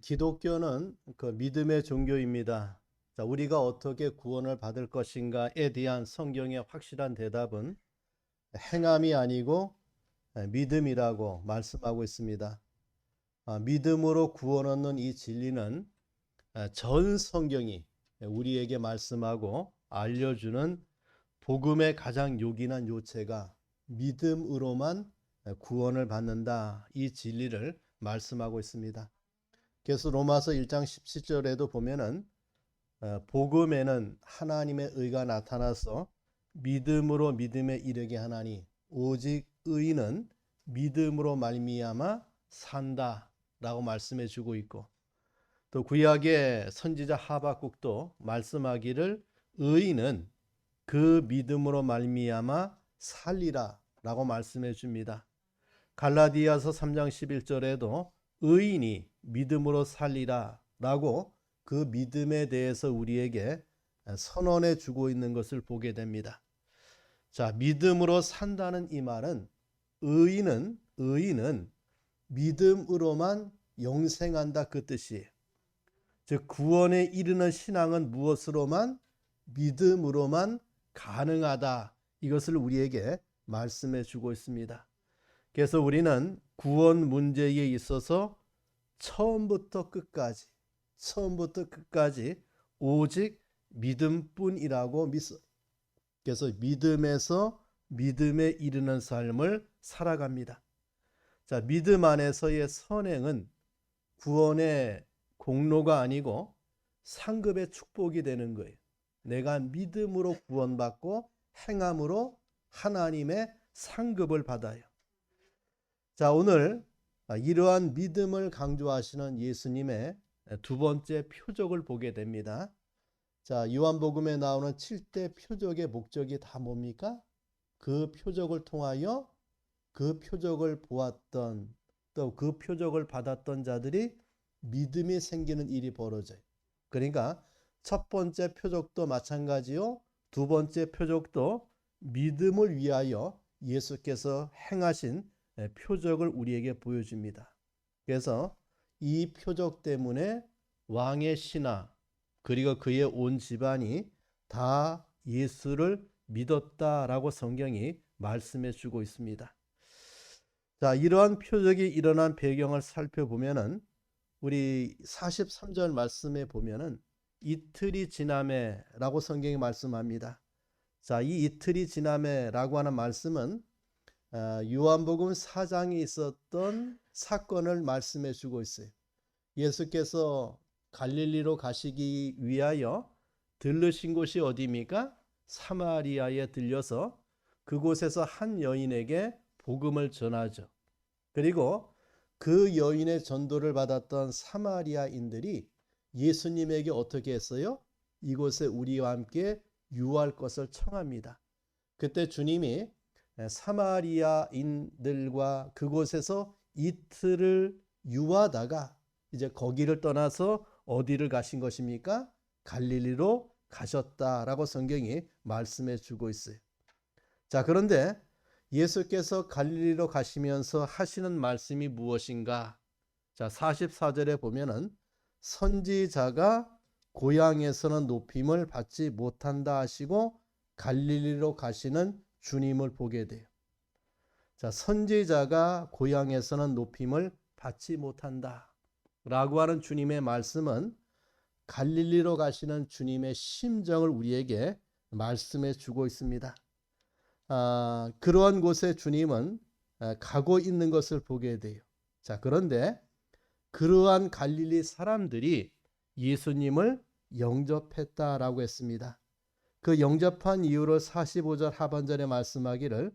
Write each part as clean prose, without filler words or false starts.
기독교는 그 믿음의 종교입니다. 자, 우리가 어떻게 구원을 받을 것인가에 대한 성경의 확실한 대답은 행함이 아니고 믿음이라고 말씀하고 있습니다. 믿음으로 구원 얻는 이 진리는 전 성경이 우리에게 말씀하고 알려주는 복음의 가장 요긴한 요체가 믿음으로만 구원을 받는다. 이 진리를 말씀하고 있습니다. 그래서 로마서 1장 17절에도 보면은 복음에는 하나님의 의가 나타나서 믿음으로 믿음에 이르게 하나니 오직 의인은 믿음으로 말미암아 산다라고 말씀해 주고 있고, 또 구약의 선지자 하박국도 말씀하기를 의인은 그 믿음으로 말미암아 살리라라고 말씀해 줍니다. 갈라디아서 3장 11절에도 의인이 믿음으로 살리라 라고 그 믿음에 대해서 우리에게 선언해 주고 있는 것을 보게 됩니다. 자, 믿음으로 산다는 이 말은 의인은 믿음으로만 영생한다 그 뜻이에요. 즉 구원에 이르는 신앙은 무엇으로만? 믿음으로만 가능하다. 이것을 우리에게 말씀해 주고 있습니다. 그래서 우리는 구원 문제에 있어서 처음부터 끝까지 오직 믿음뿐이라고 믿어. 그래서 믿음에서 믿음에 이르는 삶을 살아갑니다. 자, 믿음 안에서의 선행은 구원의 공로가 아니고 상급의 축복이 되는 거예요. 내가 믿음으로 구원받고 행함으로 하나님의 상급을 받아요. 자, 오늘 이러한 믿음을 강조하시는 예수님의 두 번째 표적을 보게 됩니다. 자, 요한복음에 나오는 7대 표적의 목적이 다 뭡니까? 그 표적을 통하여 그 표적을 보았던, 또 그 표적을 받았던 자들이 믿음이 생기는 일이 벌어져요. 그러니까 첫 번째 표적도 마찬가지요. 두 번째 표적도 믿음을 위하여 예수께서 행하신 표적을 우리에게 보여줍니다. 그래서 이 표적 때문에 왕의 신하 그리고 그의 온 집안이 다 예수를 믿었다라고 성경이 말씀해 주고 있습니다. 자, 이러한 표적이 일어난 배경을 살펴보면은 우리 43절 말씀에 보면은 이틀이 지나매라고 성경이 말씀합니다. 자, 이 이틀이 지나매라고 하는 말씀은 요한복음 4장에 있었던 사건을 말씀해 주고 있어요. 예수께서 갈릴리로 가시기 위하여 들르신 곳이 어디입니까? 사마리아에 들려서 그곳에서 한 여인에게 복음을 전하죠. 그리고 그 여인의 전도를 받았던 사마리아인들이 예수님에게 어떻게 했어요? 이곳에 우리와 함께 유할 것을 청합니다. 그때 주님이 사마리아인들과 그곳에서 이틀을 유하다가 이제 거기를 떠나서 어디를 가신 것입니까? 갈릴리로 가셨다라고 성경이 말씀해 주고 있어요. 자, 그런데 예수께서 갈릴리로 가시면서 하시는 말씀이 무엇인가? 자, 44절에 보면은 선지자가 고향에서는 높임을 받지 못한다 하시고 갈릴리로 가시는 주님을 보게 돼요. 자, 선지자가 고향에서는 높임을 받지 못한다 라고 하는 주님의 말씀은 갈릴리로 가시는 주님의 심정을 우리에게 말씀해 주고 있습니다. 그러한 곳에 주님은 가고 있는 것을 보게 돼요. 자, 그런데 그러한 갈릴리 사람들이 예수님을 영접했다라고 했습니다. 그 영접한 이유를 45절 하반절에 말씀하기를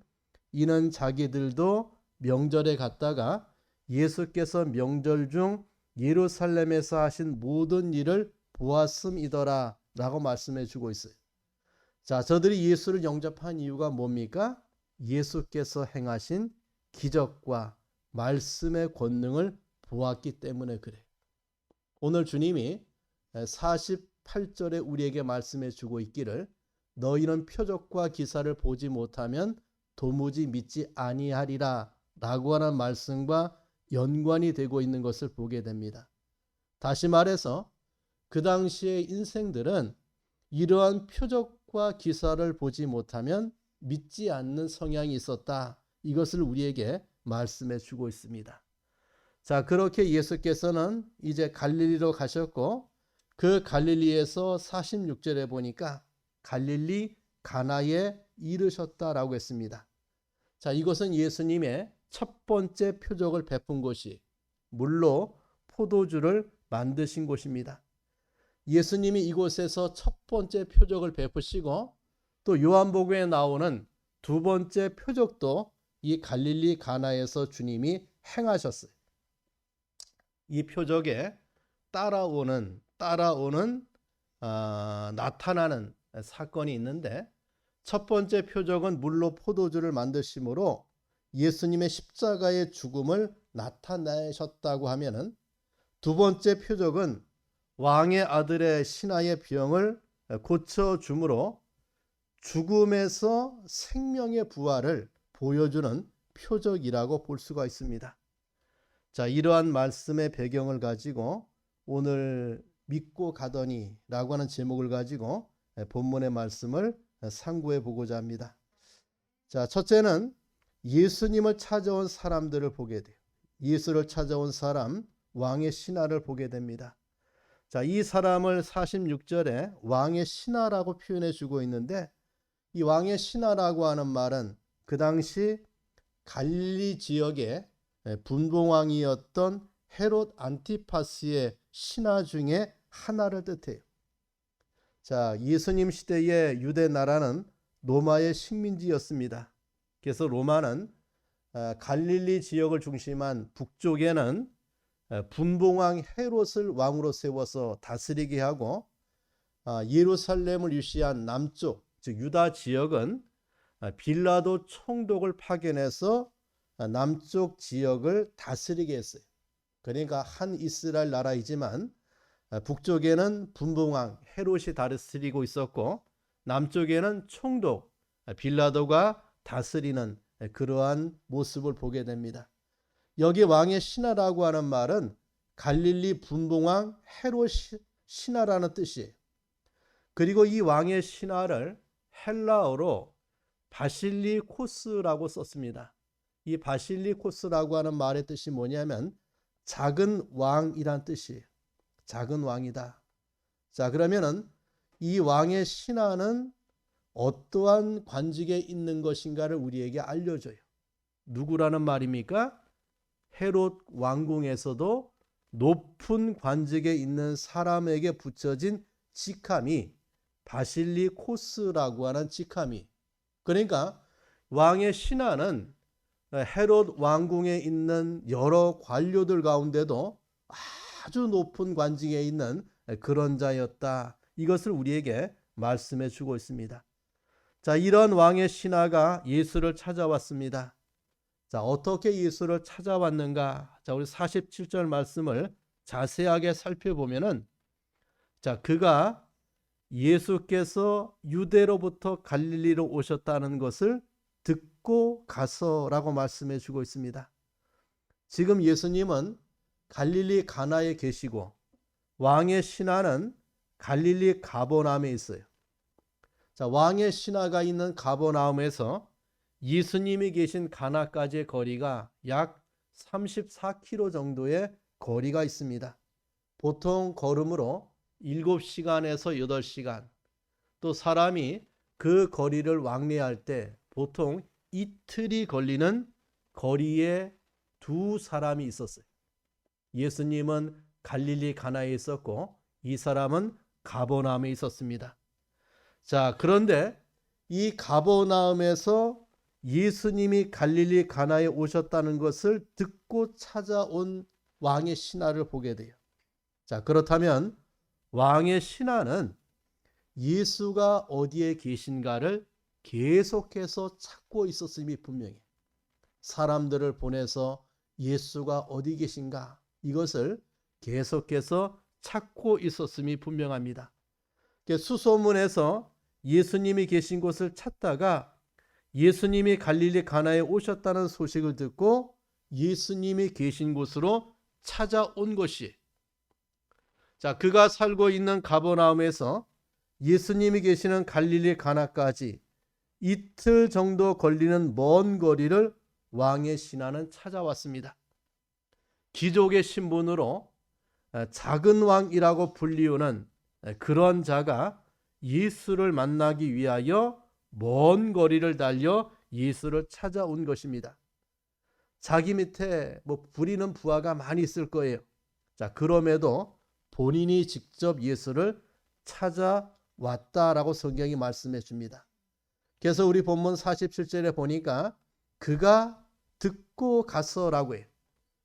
이는 자기들도 명절에 갔다가 예수께서 명절 중 예루살렘에서 하신 모든 일을 보았음이더라 라고 말씀해 주고 있어요. 자, 저들이 예수를 영접한 이유가 뭡니까? 예수께서 행하신 기적과 말씀의 권능을 보았기 때문에 그래요. 오늘 주님이 48절에 우리에게 말씀해 주고 있기를 너희는 표적과 기사를 보지 못하면 도무지 믿지 아니하리라 라고 하는 말씀과 연관이 되고 있는 것을 보게 됩니다. 다시 말해서 그 당시의 인생들은 이러한 표적과 기사를 보지 못하면 믿지 않는 성향이 있었다. 이것을 우리에게 말씀해 주고 있습니다. 자, 그렇게 예수께서는 이제 갈릴리로 가셨고 그 갈릴리에서 46절에 보니까 갈릴리 가나에 이르셨다라고 했습니다. 자, 이것은 예수님의 첫 번째 표적을 베푼 곳이 물로 포도주를 만드신 곳입니다. 예수님이 이곳에서 첫 번째 표적을 베푸시고 또 요한복음에 나오는 두 번째 표적도 이 갈릴리 가나에서 주님이 행하셨어요. 이 표적에 나타나는 사건이 있는데 첫 번째 표적은 물로 포도주를 만드심으로 예수님의 십자가의 죽음을 나타내셨다고 하면은 두 번째 표적은 왕의 아들의 신하의 병을 고쳐줌으로 죽음에서 생명의 부활을 보여주는 표적이라고 볼 수가 있습니다. 자, 이러한 말씀의 배경을 가지고 오늘 믿고 가더니라고 하는 제목을 가지고 본문의 말씀을 상고해 보고자 합니다. 자, 첫째는 예수님을 찾아온 사람들을 보게 돼요. 예수를 찾아온 사람, 왕의 신하를 보게 됩니다. 자, 이 사람을 46절에 왕의 신하라고 표현해 주고 있는데 이 왕의 신하라고 하는 말은 그 당시 갈릴리 지역의 분봉왕이었던 헤롯 안티파스의 신하 중에 하나를 뜻해요. 자, 예수님 시대의 유대 나라는 로마의 식민지였습니다. 그래서 로마는 갈릴리 지역을 중심한 북쪽에는 분봉왕 헤롯을 왕으로 세워서 다스리게 하고 예루살렘을 유시한 남쪽, 즉 유다 지역은 빌라도 총독을 파견해서 남쪽 지역을 다스리게 했어요. 그러니까 한 이스라엘 나라이지만 북쪽에는 분봉왕 헤롯이 다스리고 있었고 남쪽에는 총독 빌라도가 다스리는 그러한 모습을 보게 됩니다. 여기 왕의 신하라고 하는 말은 갈릴리 분봉왕 헤롯 신하라는 뜻이에요. 그리고 이 왕의 신하를 헬라어로 바실리코스라고 썼습니다. 이 바실리코스라고 하는 말의 뜻이 뭐냐면 작은 왕이란 뜻이에요. 작은 왕이다. 자, 그러면은 이 왕의 신하는 어떠한 관직에 있는 것인가를 우리에게 알려줘요. 누구라는 말입니까? 헤롯 왕궁에서도 높은 관직에 있는 사람에게 붙여진 직함이 바실리코스라고 하는 직함이. 그러니까 왕의 신하는 헤롯 왕궁에 있는 여러 관료들 가운데도 아주 높은 관직에 있는 그런 자였다. 이것을 우리에게 말씀해 주고 있습니다. 자, 이런 왕의 신하가 예수를 찾아왔습니다. 자, 어떻게 예수를 찾아왔는가? 자, 우리 47절 말씀을 자세하게 살펴보면은 자, 그가 예수께서 유대로부터 갈릴리로 오셨다는 것을 듣고 가서라고 말씀해 주고 있습니다. 지금 예수님은 갈릴리 가나에 계시고 왕의 신하는 갈릴리 가버나움에 있어요. 자, 왕의 신하가 있는 가버나움에서 예수님이 계신 가나까지의 거리가 약 34km 정도의 거리가 있습니다. 보통 걸음으로 7시간에서 8시간, 또 사람이 그 거리를 왕래할 때 보통 이틀이 걸리는 거리에 두 사람이 있었어요. 예수님은 갈릴리 가나에 있었고 이 사람은 가버나움에 있었습니다. 자, 그런데 이 가버나움에서 예수님이 갈릴리 가나에 오셨다는 것을 듣고 찾아온 왕의 신하를 보게 돼요. 자, 그렇다면 왕의 신하는 예수가 어디에 계신가를 계속해서 찾고 있었음이 분명해. 사람들을 보내서 예수가 어디 계신가 이것을 계속해서 찾고 있었음이 분명합니다. 수소문에서 예수님이 계신 곳을 찾다가 예수님이 갈릴리 가나에 오셨다는 소식을 듣고 예수님이 계신 곳으로 찾아온 것이 자, 그가 살고 있는 가버나움에서 예수님이 계시는 갈릴리 가나까지 이틀 정도 걸리는 먼 거리를 왕의 신하는 찾아왔습니다. 귀족의 신분으로 작은 왕이라고 불리우는 그런 자가 예수를 만나기 위하여 먼 거리를 달려 예수를 찾아온 것입니다. 자기 밑에 부리는 부하가 많이 있을 거예요. 자, 그럼에도 본인이 직접 예수를 찾아왔다라고 성경이 말씀해 줍니다. 그래서 우리 본문 47절에 보니까 그가 듣고 가서라고 해요.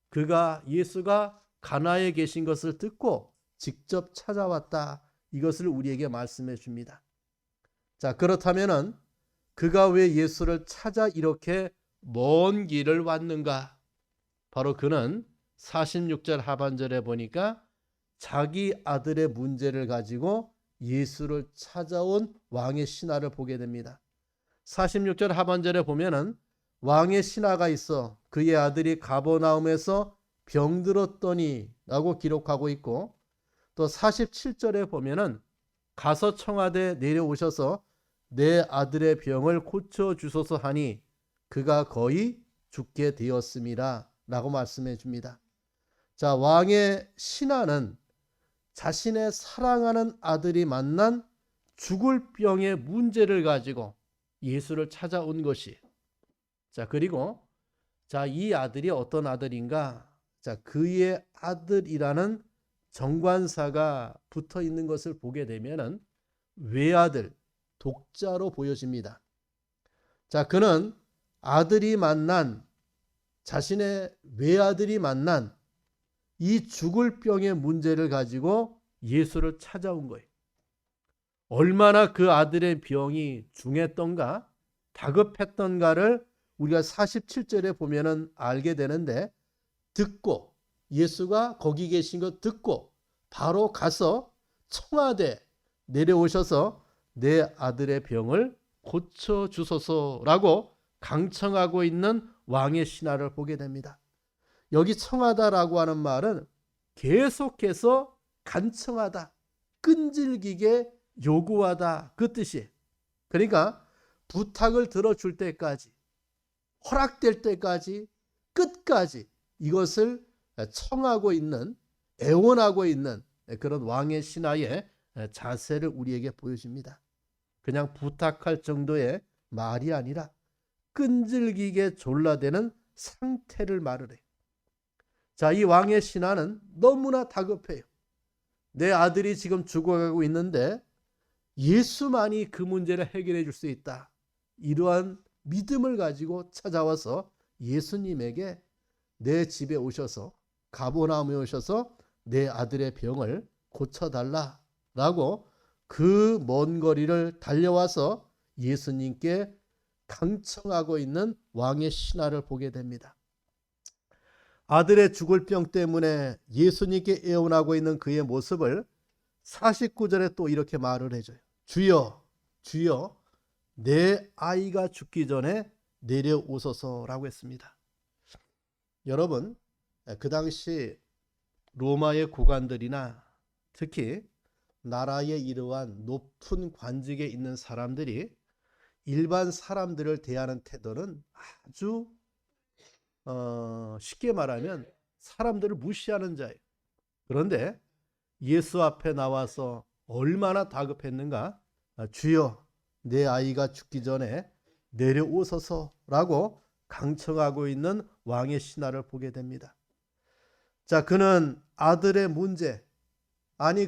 그가 예수가 가나에 계신 것을 듣고 직접 찾아왔다. 이것을 우리에게 말씀해 줍니다. 자, 그렇다면은 그가 왜 예수를 찾아 이렇게 먼 길을 왔는가? 바로 그는 46절 하반절에 보니까 자기 아들의 문제를 가지고 예수를 찾아온 왕의 신하를 보게 됩니다. 46절 하반절에 보면은 왕의 신하가 있어 그의 아들이 가버나움에서 병들었더니 라고 기록하고 있고, 또 47절에 보면은 가서 청하되 내려오셔서 내 아들의 병을 고쳐주소서 하니 그가 거의 죽게 되었음이라 라고 말씀해 줍니다. 자, 왕의 신하는 자신의 사랑하는 아들이 만난 죽을 병의 문제를 가지고 예수를 찾아온 것이. 자, 그리고 이 아들이 어떤 아들인가? 자, 그의 아들이라는 정관사가 붙어 있는 것을 보게 되면은 외아들, 독자로 보여집니다. 자, 그는 자신의 외아들이 만난 이 죽을 병의 문제를 가지고 예수를 찾아온 거예요. 얼마나 그 아들의 병이 중했던가, 다급했던가를 우리가 47절에 보면은 알게 되는데, 듣고 예수가 거기 계신 것 듣고 바로 가서 청하되 내려오셔서 내 아들의 병을 고쳐주소서라고 강청하고 있는 왕의 신하를 보게 됩니다. 여기 청하다라고 하는 말은 계속해서 간청하다, 끈질기게 요구하다, 그 뜻이에요. 그러니까 부탁을 들어줄 때까지, 허락될 때까지, 끝까지 이것을 청하고 있는, 애원하고 있는 그런 왕의 신하의 자세를 우리에게 보여줍니다. 그냥 부탁할 정도의 말이 아니라 끈질기게 졸라대는 상태를 말을 해요. 자, 이 왕의 신하는 너무나 다급해요. 내 아들이 지금 죽어가고 있는데 예수만이 그 문제를 해결해 줄 수 있다. 이러한 믿음을 가지고 찾아와서 예수님에게 내 집에 오셔서, 가버나움에 오셔서 내 아들의 병을 고쳐달라라고 그 먼 거리를 달려와서 예수님께 강청하고 있는 왕의 신하를 보게 됩니다. 아들의 죽을 병 때문에 예수님께 애원하고 있는 그의 모습을 49절에 또 이렇게 말을 해줘요. 주여, 주여, 내 아이가 죽기 전에 내려오소서라고 했습니다. 여러분, 그 당시 로마의 고관들이나 특히 나라의 이러한 높은 관직에 있는 사람들이 일반 사람들을 대하는 태도는 아주 쉽게 말하면 사람들을 무시하는 자예요. 그런데 예수 앞에 나와서 얼마나 다급했는가? 주여, 내 아이가 죽기 전에 내려오소서라고 강청하고 있는 왕의 신하를 보게 됩니다. 자, 그는 아들의 문제,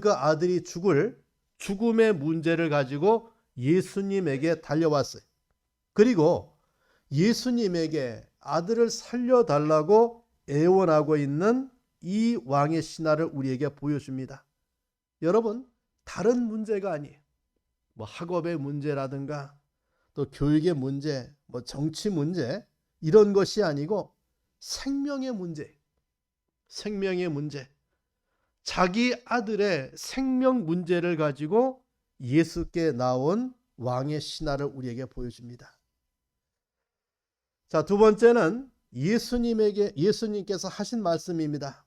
그 아들이 죽음의 문제를 가지고 예수님에게 달려왔어요. 그리고 예수님에게 아들을 살려달라고 애원하고 있는 이 왕의 신하를 우리에게 보여줍니다. 여러분, 다른 문제가 아니에요. 학업의 문제라든가 또 교육의 문제, 정치 문제, 이런 것이 아니고 생명의 문제. 생명의 문제. 자기 아들의 생명 문제를 가지고 예수께 나온 왕의 신하를 우리에게 보여줍니다. 자, 두 번째는 예수님께서 하신 말씀입니다.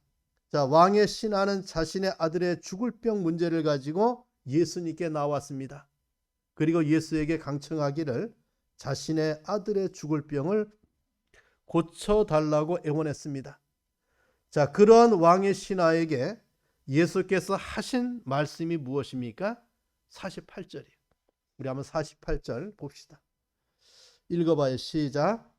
자, 왕의 신하는 자신의 아들의 죽을 병 문제를 가지고 예수님께 나왔습니다. 그리고 예수에게 강청하기를 자신의 아들의 죽을 병을 고쳐달라고 애원했습니다. 자, 그러한 왕의 신하에게 예수께서 하신 말씀이 무엇입니까? 48절이에요. 우리 한번 48절 봅시다. 읽어봐요. 시작.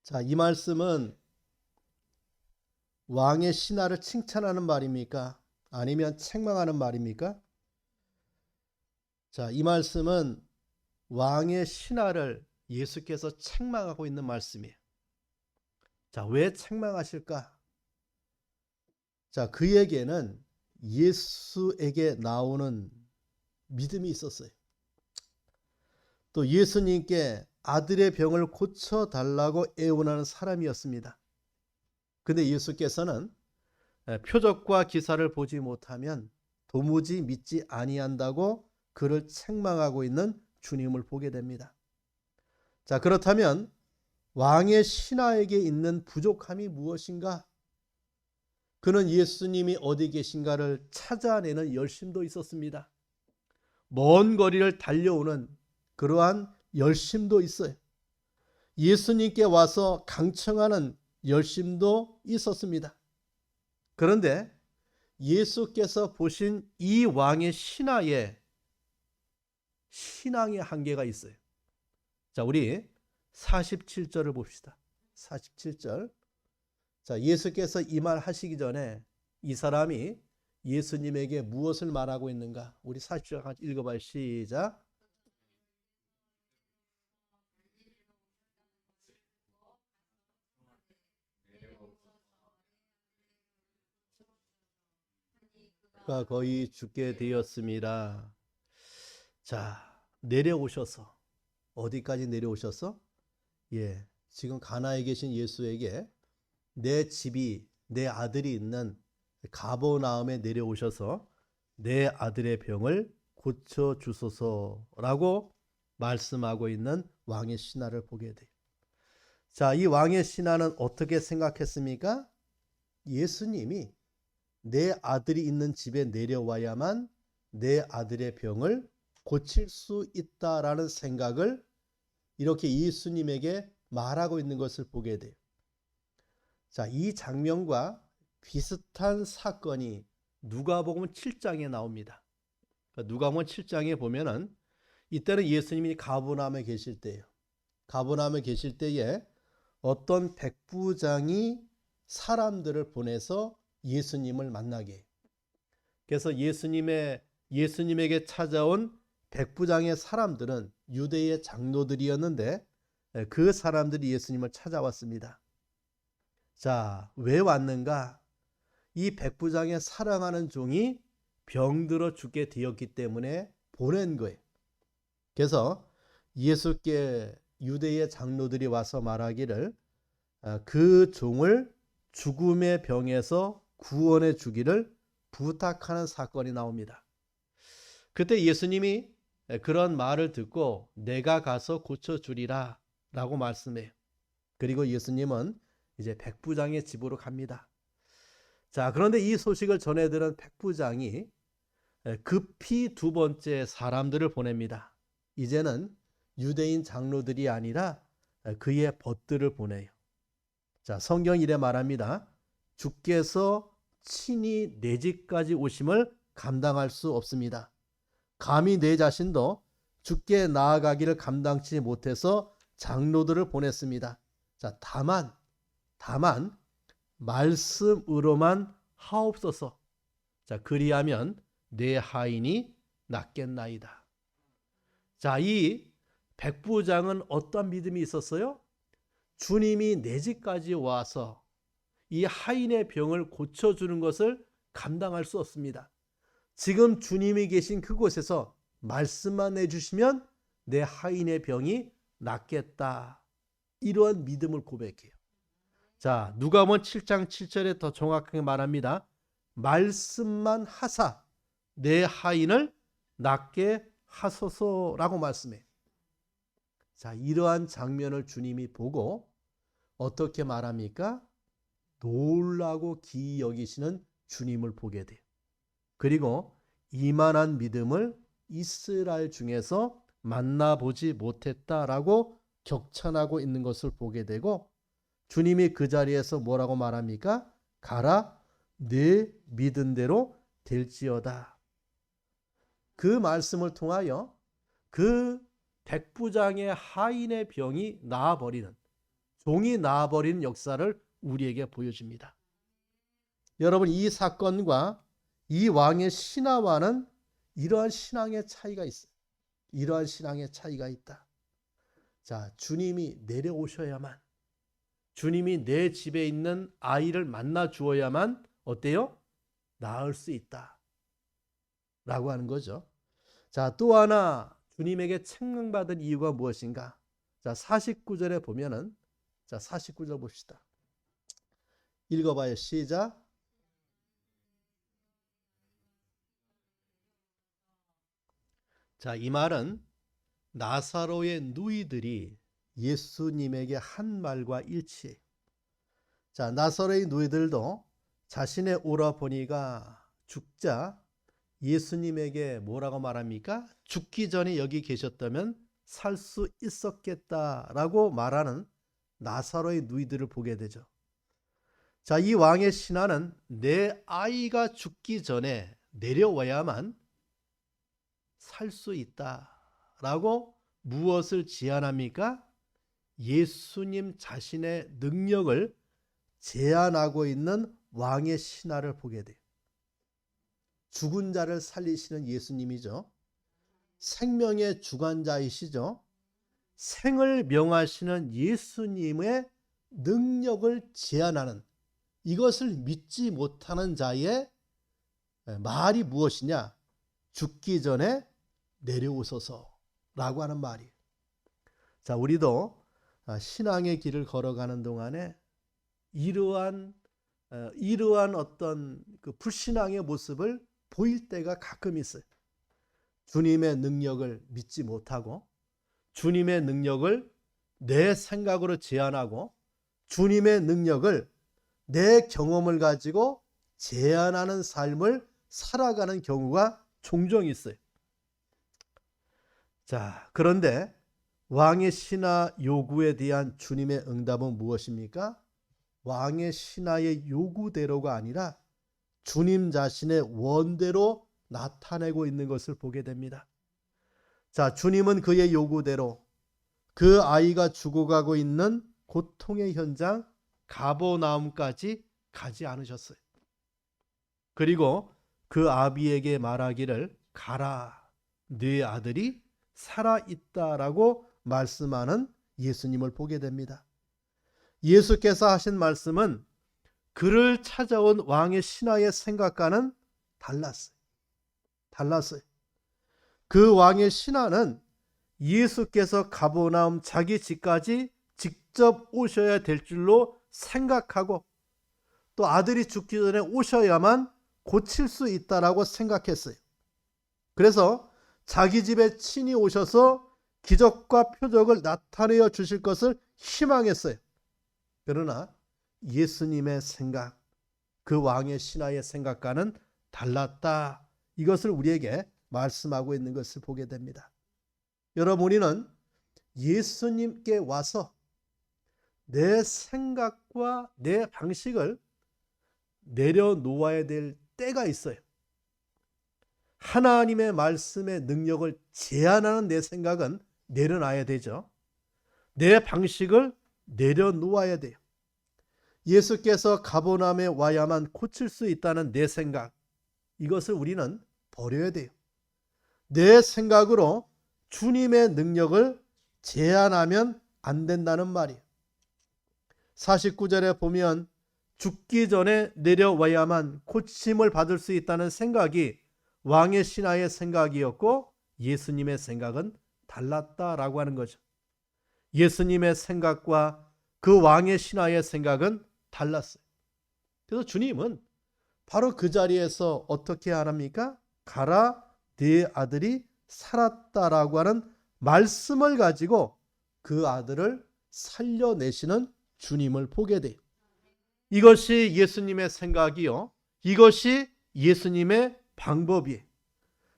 자, 이 말씀은 왕의 신하를 칭찬하는 말입니까? 아니면 책망하는 말입니까? 자, 이 말씀은 왕의 신하를 예수께서 책망하고 있는 말씀이에요. 자, 왜 책망하실까? 자, 그에게는 예수에게 나오는 믿음이 있었어요. 또 예수님께 아들의 병을 고쳐달라고 애원하는 사람이었습니다. 근데 예수께서는 표적과 기사를 보지 못하면 도무지 믿지 아니한다고 그를 책망하고 있는 주님을 보게 됩니다. 자, 그렇다면 왕의 신하에게 있는 부족함이 무엇인가? 그는 예수님이 어디 계신가를 찾아내는 열심도 있었습니다. 먼 거리를 달려오는 그러한 열심도 있어요. 예수님께 와서 강청하는 열심도 있었습니다. 그런데 예수께서 보신 이 왕의 신하의 신앙의 한계가 있어요. 자, 우리 47절을 봅시다. 47절. 자, 예수께서 이 말 하시기 전에 이 사람이 예수님에게 무엇을 말하고 있는가? 우리 40절 같이 읽어봐요. 시작. 가 거의 죽게 되었습니다. 자, 내려오셔서 어디까지 내려오셔서? 예, 지금 가나에 계신 예수에게 내 집이 내 아들이 있는 가버나움에 내려오셔서 내 아들의 병을 고쳐 주소서라고 말씀하고 있는 왕의 신하를 보게 돼요. 자, 이 왕의 신하는 어떻게 생각했습니까? 예수님이 내 아들이 있는 집에 내려와야만 내 아들의 병을 고칠 수 있다라는 생각을 이렇게 예수님에게 말하고 있는 것을 보게 돼요. 자, 이 장면과 비슷한 사건이 누가복음 7장에 나옵니다. 누가복음 7장에 보면은 이때는 예수님이 가버나움에 계실 때예요. 가버나움에 계실 때에 어떤 백부장이 사람들을 보내서 예수님을 만나게 해요. 그래서 예수님에게 찾아온 백부장의 사람들은 유대의 장로들이었는데 그 사람들이 예수님을 찾아왔습니다. 자, 왜 왔는가? 이 백부장의 사랑하는 종이 병들어 죽게 되었기 때문에 보낸 거예요. 그래서 예수께 유대의 장로들이 와서 말하기를 그 종을 죽음의 병에서 구원해 주기를 부탁하는 사건이 나옵니다. 그때 예수님이 그런 말을 듣고 내가 가서 고쳐주리라 라고 말씀해요. 그리고 예수님은 이제 백부장의 집으로 갑니다. 자, 그런데 이 소식을 전해들은 백부장이 급히 두 번째 사람들을 보냅니다. 이제는 유대인 장로들이 아니라 그의 벗들을 보내요. 자, 성경이 이래 말합니다. 주께서 친히 내 집까지 오심을 감당할 수 없습니다. 감히 내 자신도 주께 나아가기를 감당치 못해서 장로들을 보냈습니다. 자, 다만 말씀으로만 하옵소서. 자, 그리하면 내 하인이 낫겠나이다. 자, 이 백부장은 어떤 믿음이 있었어요? 주님이 내 집까지 와서 이 하인의 병을 고쳐주는 것을 감당할 수 없습니다. 지금 주님이 계신 그곳에서 말씀만 해주시면 내 하인의 병이 낫겠다. 이러한 믿음을 고백해요. 자, 누가복음 7장 7절에 더 정확하게 말합니다. 말씀만 하사 내 하인을 낫게 하소서라고 말씀해요. 자, 이러한 장면을 주님이 보고 어떻게 말합니까? 놀라고 기이 여기시는 주님을 보게 돼요. 그리고 이만한 믿음을 이스라엘 중에서 만나보지 못했다라고 격찬하고 있는 것을 보게 되고, 주님이 그 자리에서 뭐라고 말합니까? 가라, 네 믿은 대로 될지어다. 그 말씀을 통하여 그 백부장의 하인의 병이 나아버리는, 종이 나아버리는 역사를 우리에게 보여줍니다. 여러분, 이 사건과 이 왕의 신하와는 이러한 신앙의 차이가 있어요. 이러한 신앙의 차이가 있다. 자, 주님이 내려오셔야만, 주님이 내 집에 있는 아이를 만나 주어야만 어때요? 나을 수 있다 라고 하는 거죠. 자, 또 하나 주님에게 책망받은 이유가 무엇인가? 자, 49절에 보면은, 자, 49절 봅시다. 읽어봐요. 시작. 자, 이 말은 나사로의 누이들이 예수님에게 한 말과 일치해요. 자, 나사로의 누이들도 자신의 오라버니가 죽자 예수님에게 뭐라고 말합니까? 죽기 전에 여기 계셨다면 살 수 있었겠다라고 말하는 나사로의 누이들을 보게 되죠. 자, 이 왕의 신하는 내 아이가 죽기 전에 내려와야만 살 수 있다라고 무엇을 제안합니까? 예수님 자신의 능력을 제안하고 있는 왕의 신하를 보게 돼요. 죽은 자를 살리시는 예수님이죠. 생명의 주관자이시죠. 생을 명하시는 예수님의 능력을 제안하는, 이것을 믿지 못하는 자의 말이 무엇이냐? 죽기 전에 내려오소서라고 하는 말이에요. 자, 우리도 신앙의 길을 걸어가는 동안에 이러한 어떤 그 불신앙의 모습을 보일 때가 가끔 있어요. 주님의 능력을 믿지 못하고, 주님의 능력을 내 생각으로 제안하고, 주님의 능력을 내 경험을 가지고 제안하는 삶을 살아가는 경우가 종종 있어요. 자, 그런데 왕의 신하 요구에 대한 주님의 응답은 무엇입니까? 왕의 신하의 요구대로가 아니라 주님 자신의 원대로 나타내고 있는 것을 보게 됩니다. 자, 주님은 그의 요구대로 그 아이가 죽어가고 있는 고통의 현장 가버나움까지 가지 않으셨어요. 그리고 그 아비에게 말하기를 가라, 네 아들이 살아있다라고 말씀하는 예수님을 보게 됩니다. 예수께서 하신 말씀은 그를 찾아온 왕의 신하의 생각과는 달랐어요. 그 왕의 신하는 예수께서 가버나움 자기 집까지 직접 오셔야 될 줄로 생각하고, 또 아들이 죽기 전에 오셔야만 고칠 수 있다라고 생각했어요. 그래서 자기 집에 친히 오셔서 기적과 표적을 나타내어 주실 것을 희망했어요. 그러나 예수님의 생각, 그 왕의 신하의 생각과는 달랐다. 이것을 우리에게 말씀하고 있는 것을 보게 됩니다. 여러분, 우리는 예수님께 와서 내 생각과 내 방식을 내려놓아야 될 때가 있어요. 하나님의 말씀의 능력을 제한하는 내 생각은 내려놔야 되죠. 내 방식을 내려놓아야 돼요. 예수께서 가버나움에 와야만 고칠 수 있다는 내 생각, 이것을 우리는 버려야 돼요. 내 생각으로 주님의 능력을 제한하면 안 된다는 말이에요. 49절에 보면 죽기 전에 내려와야만 고침을 받을 수 있다는 생각이 왕의 신하의 생각이었고, 예수님의 생각은 달랐다라고 하는 거죠. 예수님의 생각과 그 왕의 신하의 생각은 달랐어요. 그래서 주님은 바로 그 자리에서 어떻게 하랍니까? 가라, 네 아들이 살았다라고 하는 말씀을 가지고 그 아들을 살려내시는 주님을 보게 돼요. 이것이 예수님의 생각이요. 이것이 예수님의 방법이에요.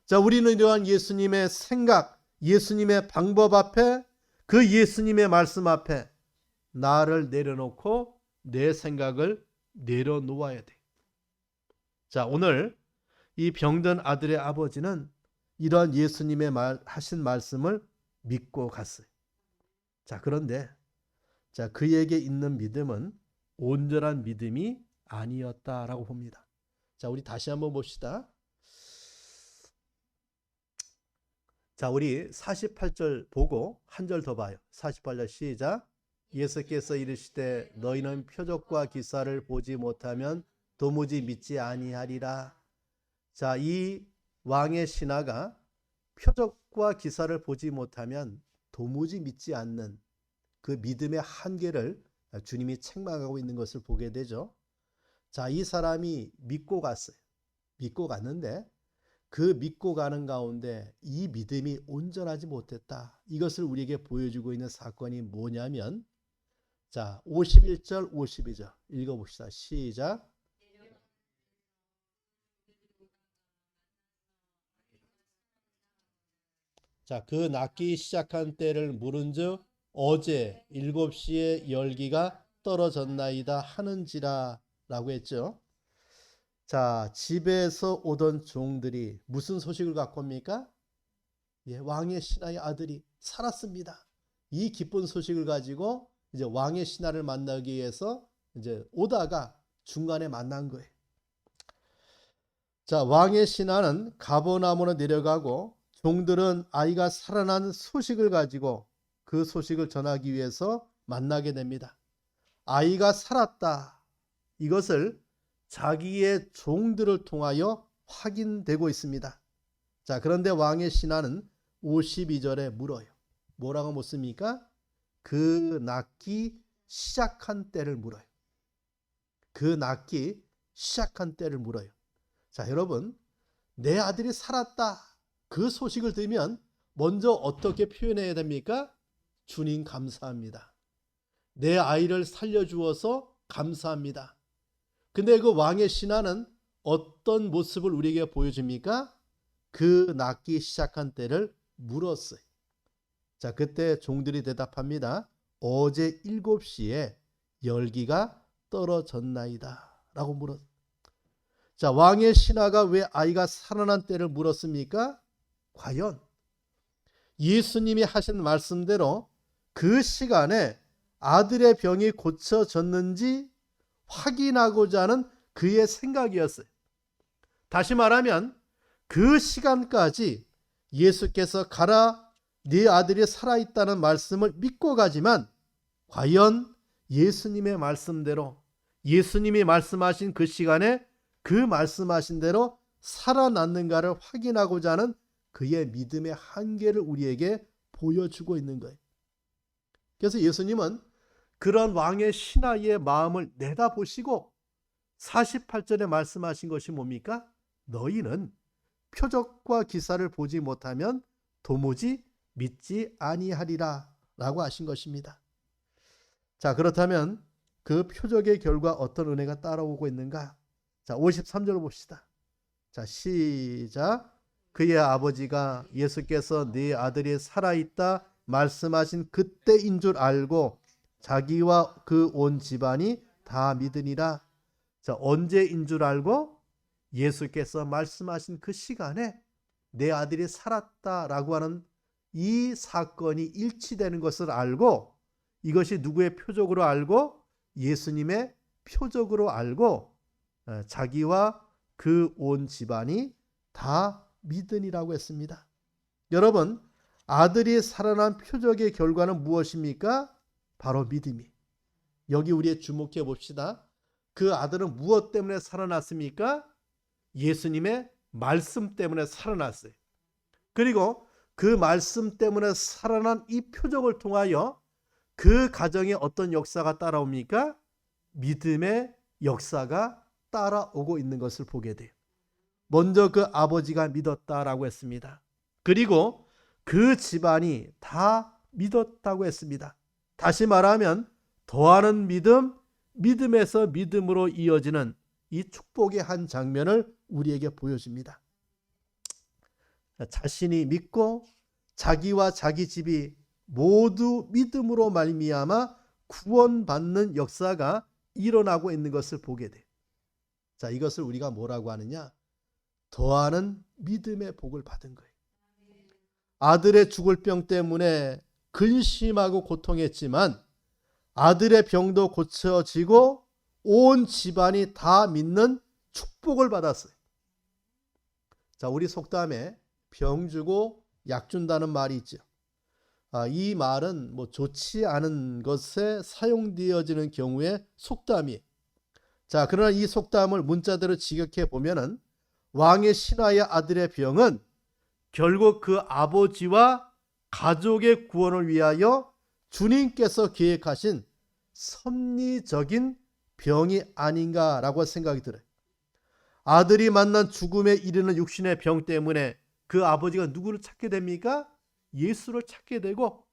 자, 우리는 이러한 예수님의 생각, 예수님의 방법 앞에, 그 예수님의 말씀 앞에 나를 내려놓고 내 생각을 내려놓아야 돼. 자, 오늘 이 병든 아들의 아버지는 이러한 예수님의 하신 말씀을 믿고 갔어요. 자, 그런데 자, 그에게 있는 믿음은 온전한 믿음이 아니었다라고 봅니다. 자, 우리 다시 한번 봅시다. 자, 우리 48절 보고 한 절 더 봐요. 48절 시작. 예수께서 이르시되 너희는 표적과 기사를 보지 못하면 도무지 믿지 아니하리라. 자, 이 왕의 신하가 표적과 기사를 보지 못하면 도무지 믿지 않는 그 믿음의 한계를 주님이 책망하고 있는 것을 보게 되죠. 자, 이 사람이 믿고 갔어요. 믿고 갔는데 그 믿고 가는 가운데 이 믿음이 온전하지 못했다. 이것을 우리에게 보여주고 있는 사건이 뭐냐면, 자, 51절 52절 읽어봅시다. 시작. 자, 그 낫기 시작한 때를 물은즉 어제 7시에 열기가 떨어졌나이다 하는지라 라고 했죠. 자, 집에서 오던 종들이 무슨 소식을 갖고 옵니까? 예, 왕의 신하의 아들이 살았습니다. 이 기쁜 소식을 가지고 이제 왕의 신하를 만나기 위해서 이제 오다가 중간에 만난 거예요. 자, 왕의 신하는 가버나움으로 내려가고 종들은 아이가 살아난 소식을 가지고 그 소식을 전하기 위해서 만나게 됩니다. 아이가 살았다. 이것을 자기의 종들을 통하여 확인되고 있습니다. 자, 그런데 왕의 신하는 52절에 물어요. 뭐라고 묻습니까? 그 낫기 시작한 때를 물어요. 그 낫기 시작한 때를 물어요. 자, 여러분, 내 아들이 살았다. 그 소식을 들으면 먼저 어떻게 표현해야 됩니까? 주님 감사합니다. 내 아이를 살려주어서 감사합니다. 근데 그 왕의 신하는 어떤 모습을 우리에게 보여줍니까? 그 낫기 시작한 때를 물었어요. 자, 그때 종들이 대답합니다. 어제 7시에 열기가 떨어졌나이다 라고 물었어요. 자, 왕의 신하가 왜 아이가 살아난 때를 물었습니까? 과연 예수님이 하신 말씀대로 그 시간에 아들의 병이 고쳐졌는지 확인하고자 하는 그의 생각이었어요. 다시 말하면 그 시간까지 예수께서 가라, 네 아들이 살아있다는 말씀을 믿고 가지만 과연 예수님의 말씀대로, 예수님이 말씀하신 그 시간에 그 말씀하신 대로 살아났는가를 확인하고자 하는 그의 믿음의 한계를 우리에게 보여주고 있는 거예요. 그래서 예수님은 그런 왕의 신하의 마음을 내다보시고 48절에 말씀하신 것이 뭡니까? 너희는 표적과 기사를 보지 못하면 도무지 믿지 아니하리라 라고 하신 것입니다. 자, 그렇다면 그 표적의 결과 어떤 은혜가 따라오고 있는가? 자, 53절 봅시다. 자, 시작. 그의 아버지가 예수께서 네 아들이 살아있다 말씀하신 그때인 줄 알고 자기와 그 온 집안이 다 믿으니라. 자, 언제인 줄 알고? 예수께서 말씀하신 그 시간에 내 아들이 살았다라고 하는 이 사건이 일치되는 것을 알고, 이것이 누구의 표적으로 알고? 예수님의 표적으로 알고 자기와 그 온 집안이 다 믿으니라고 했습니다. 여러분, 아들이 살아난 표적의 결과는 무엇입니까? 바로 믿음이. 여기 우리 주목해 봅시다. 그 아들은 무엇 때문에 살아났습니까? 예수님의 말씀 때문에 살아났어요. 그리고 그 말씀 때문에 살아난 이 표적을 통하여 그 가정에 어떤 역사가 따라옵니까? 믿음의 역사가 따라오고 있는 것을 보게 돼요. 먼저 그 아버지가 믿었다라고 했습니다. 그리고 그 집안이 다 믿었다고 했습니다. 다시 말하면 더하는 믿음, 믿음에서 믿음으로 이어지는 이 축복의 한 장면을 우리에게 보여줍니다. 자신이 믿고 자기와 자기 집이 모두 믿음으로 말미암아 구원받는 역사가 일어나고 있는 것을 보게 돼요. 자, 이것을 우리가 뭐라고 하느냐? 더하는 믿음의 복을 받은 거예요. 아들의 죽을 병 때문에 근심하고 고통했지만 아들의 병도 고쳐지고 온 집안이 다 믿는 축복을 받았어요. 자, 우리 속담에 병 주고 약 준다는 말이 있죠. 이 말은 좋지 않은 것에 사용되어지는 경우에 속담이에요. 자, 그러나 이 속담을 문자대로 직역해 보면은 왕의 신하의 아들의 병은 결국 그 아버지와 가족의 구원을 위하여 주님께서 계획하신 섭리적인 병이 아닌가라고 생각이 들어요. 아들이 만난 죽음에 이르는 육신의 병 때문에 그 아버지가 누구를 찾게 됩니까? 예수를 찾게 되고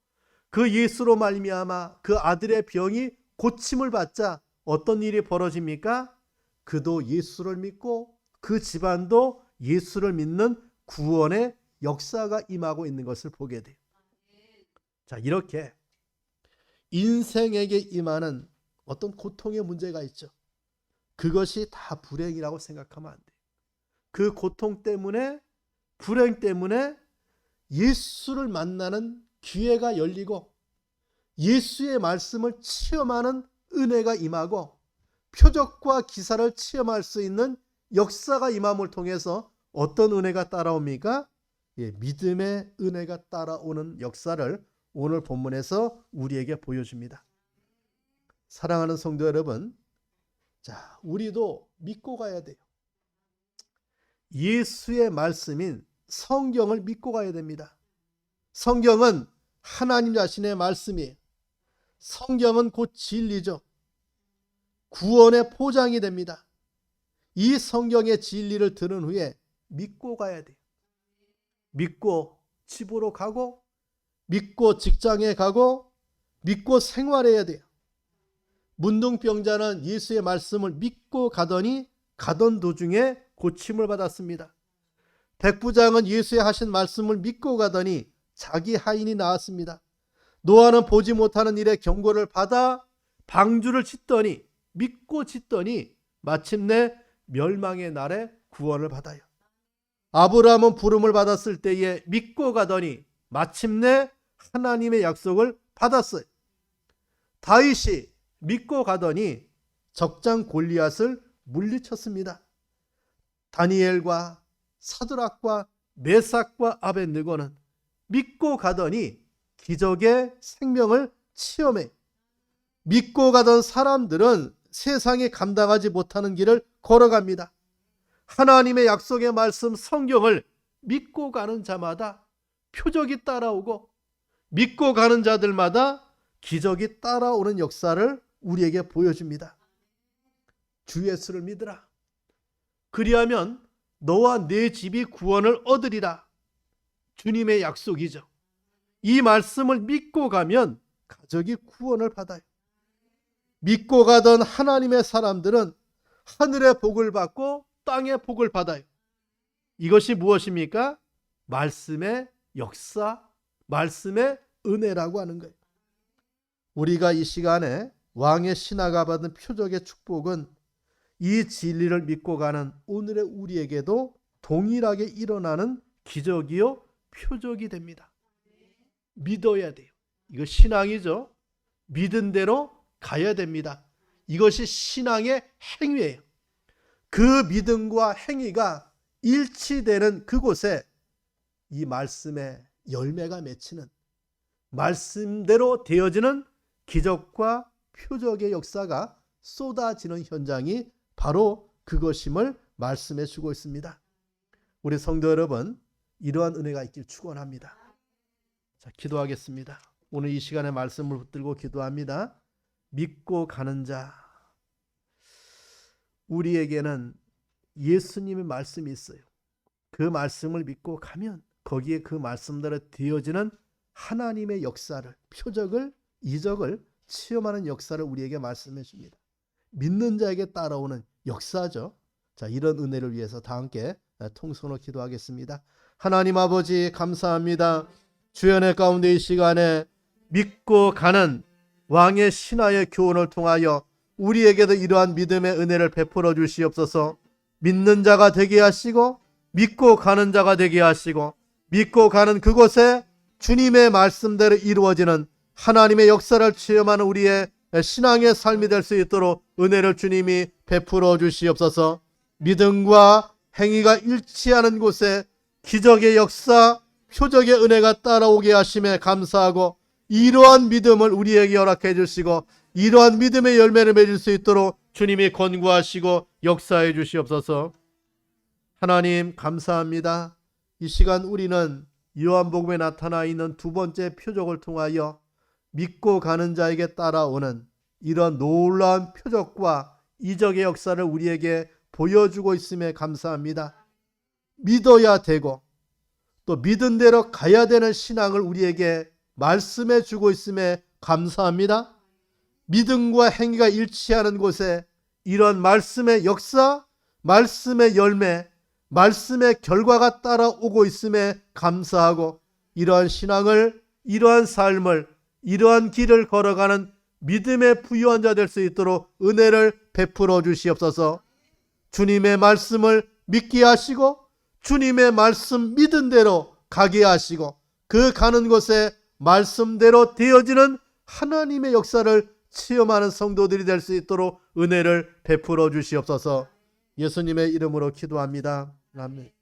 그 예수로 말미암아 그 아들의 병이 고침을 받자 어떤 일이 벌어집니까? 그도 예수를 믿고 그 집안도 예수를 믿는 구원의 역사가 임하고 있는 것을 보게 돼요. 자, 이렇게 인생에게 임하는 어떤 고통의 문제가 있죠. 그것이 다 불행이라고 생각하면 안 돼요. 그 고통 때문에, 불행 때문에 예수를 만나는 기회가 열리고 예수의 말씀을 체험하는 은혜가 임하고 표적과 기사를 체험할 수 있는 역사가 임함을 통해서 어떤 은혜가 따라옵니까? 믿음의 은혜가 따라오는 역사를 오늘 본문에서 우리에게 보여줍니다. 사랑하는 성도 여러분, 자, 우리도 믿고 가야 돼요. 예수의 말씀인 성경을 믿고 가야 됩니다. 성경은 하나님 자신의 말씀이에요. 성경은 곧 진리죠. 구원의 포장이 됩니다. 이 성경의 진리를 들은 후에 믿고 가야 돼요. 믿고 집으로 가고 믿고 직장에 가고 믿고 생활해야 돼요. 문둥병자는 예수의 말씀을 믿고 가더니 가던 도중에 고침을 받았습니다. 백부장은 예수의 하신 말씀을 믿고 가더니 자기 하인이 나았습니다. 노아는 보지 못하는 일에 경고를 받아 방주를 짓더니 믿고 짓더니 마침내 멸망의 날에 구원을 받아요. 아브라함은 부름을 받았을 때에 믿고 가더니 마침내 하나님의 약속을 받았어요. 다윗이 믿고 가더니 적장 골리앗을 물리쳤습니다. 다니엘과 사드락과 메삭과 아벳느고는 믿고 가더니 기적의 생명을 체험해. 믿고 가던 사람들은 세상이 감당하지 못하는 길을 걸어갑니다. 하나님의 약속의 말씀 성경을 믿고 가는 자마다 표적이 따라오고 믿고 가는 자들마다 기적이 따라오는 역사를 우리에게 보여줍니다. 주 예수를 믿으라. 그리하면 너와 내 집이 구원을 얻으리라. 주님의 약속이죠. 이 말씀을 믿고 가면 가족이 구원을 받아요. 믿고 가던 하나님의 사람들은 하늘의 복을 받고 땅의 복을 받아요. 이것이 무엇입니까? 말씀의 역사, 말씀의 은혜라고 하는 거예요. 우리가 이 시간에 왕의 신하가 받은 표적의 축복은 이 진리를 믿고 가는 오늘의 우리에게도 동일하게 일어나는 기적이요 표적이 됩니다. 믿어야 돼요. 이거 신앙이죠. 믿은 대로 가야 됩니다. 이것이 신앙의 행위예요. 그 믿음과 행위가 일치되는 그곳에 이 말씀의 열매가 맺히는, 말씀대로 되어지는 기적과 표적의 역사가 쏟아지는 현장이 바로 그것임을 말씀해 주고 있습니다. 우리 성도 여러분, 이러한 은혜가 있길 축원합니다. 자, 기도하겠습니다. 오늘 이 시간에 말씀을 붙들고 기도합니다. 믿고 가는 자, 우리에게는 예수님의 말씀이 있어요. 그 말씀을 믿고 가면 거기에 그 말씀대로 되어지는 하나님의 역사를, 표적을, 이적을 체험하는 역사를 우리에게 말씀해 줍니다. 믿는 자에게 따라오는 역사죠. 자, 이런 은혜를 위해서 다 함께 통성으로 기도하겠습니다. 하나님 아버지 감사합니다. 주연의 가운데 이 시간에 믿고 가는 왕의 신하의 교훈을 통하여 우리에게도 이러한 믿음의 은혜를 베풀어 주시옵소서. 믿는 자가 되게 하시고 믿고 가는 자가 되게 하시고 믿고 가는 그곳에 주님의 말씀대로 이루어지는 하나님의 역사를 체험하는 우리의 신앙의 삶이 될 수 있도록 은혜를 주님이 베풀어 주시옵소서. 믿음과 행위가 일치하는 곳에 기적의 역사, 표적의 은혜가 따라오게 하심에 감사하고 이러한 믿음을 우리에게 허락해 주시고 이러한 믿음의 열매를 맺을 수 있도록 주님이 권고하시고 역사해 주시옵소서. 하나님 감사합니다. 이 시간 우리는 요한복음에 나타나 있는 두 번째 표적을 통하여 믿고 가는 자에게 따라오는 이런 놀라운 표적과 이적의 역사를 우리에게 보여주고 있음에 감사합니다. 믿어야 되고 또 믿은 대로 가야 되는 신앙을 우리에게 말씀해 주고 있음에 감사합니다. 믿음과 행위가 일치하는 곳에 이런 말씀의 역사, 말씀의 열매, 말씀의 결과가 따라오고 있음에 감사하고 이러한 신앙을, 이러한 삶을, 이러한 길을 걸어가는 믿음의 부유한 자 될 수 있도록 은혜를 베풀어 주시옵소서. 주님의 말씀을 믿게 하시고 주님의 말씀 믿은 대로 가게 하시고 그 가는 곳에 말씀대로 되어지는 하나님의 역사를 체험하는 성도들이 될 수 있도록 은혜를 베풀어 주시옵소서. 예수님의 이름으로 기도합니다. 아멘.